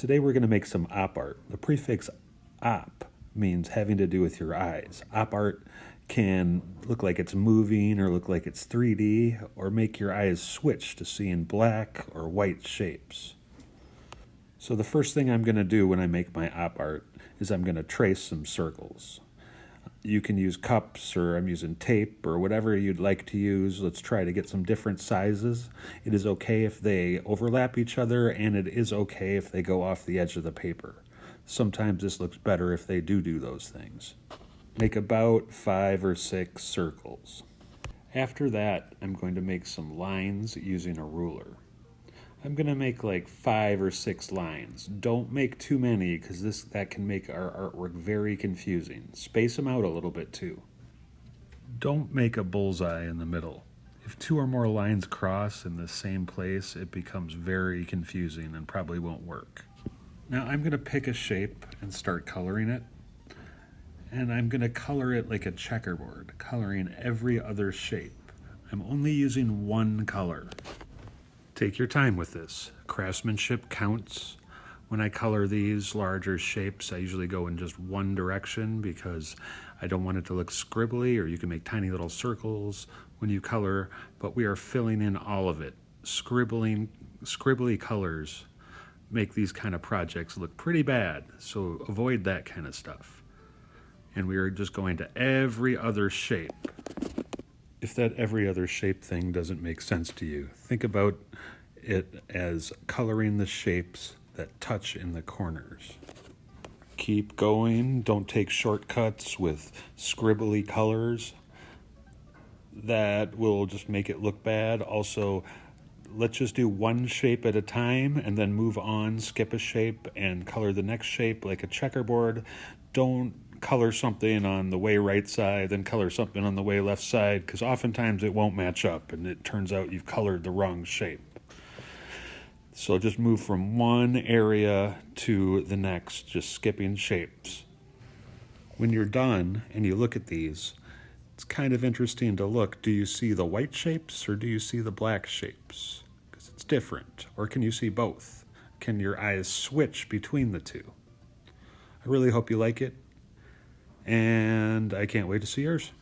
Today we're going to make some op art. The prefix op means having to do with your eyes. Op art can look like it's moving or look like it's 3D or make your eyes switch to seeing black or white shapes. So the first thing I'm going to do when I make my op art is I'm going to trace some circles. You can use cups, or I'm using tape, or whatever you'd like to use. Let's try to get some different sizes. It is okay if they overlap each other, and it is okay if they go off the edge of the paper. Sometimes this looks better if they do those things. Make about 5 or 6 circles. After that, I'm going to make some lines using a ruler. I'm going to make like 5 or 6 lines. Don't make too many because that can make our artwork very confusing. Space them out a little bit too. Don't make a bullseye in the middle. If 2 or more lines cross in the same place, it becomes very confusing and probably won't work. Now I'm going to pick a shape and start coloring it. And I'm going to color it like a checkerboard, coloring every other shape. I'm only using one color. Take your time with this. Craftsmanship counts. When I color these larger shapes, I usually go in just one direction because I don't want it to look scribbly, or you can make tiny little circles when you color, but we are filling in all of it. Scribbly colors make these kind of projects look pretty bad, so avoid that kind of stuff. And we are just going to every other shape. If that every other shape thing doesn't make sense to you, think about it as coloring the shapes that touch in the corners. Keep going. Don't take shortcuts with scribbly colors. That will just make it look bad. Also, let's just do one shape at a time and then move on, skip a shape, and color the next shape like a checkerboard. Don't color something on the way right side, then color something on the way left side, because oftentimes it won't match up and it turns out you've colored the wrong shape. So just move from one area to the next, just skipping shapes. When you're done and you look at these, it's kind of interesting to look. Do you see the white shapes or do you see the black shapes? Because it's different. Or can you see both? Can your eyes switch between the two? I really hope you like it. And I can't wait to see yours.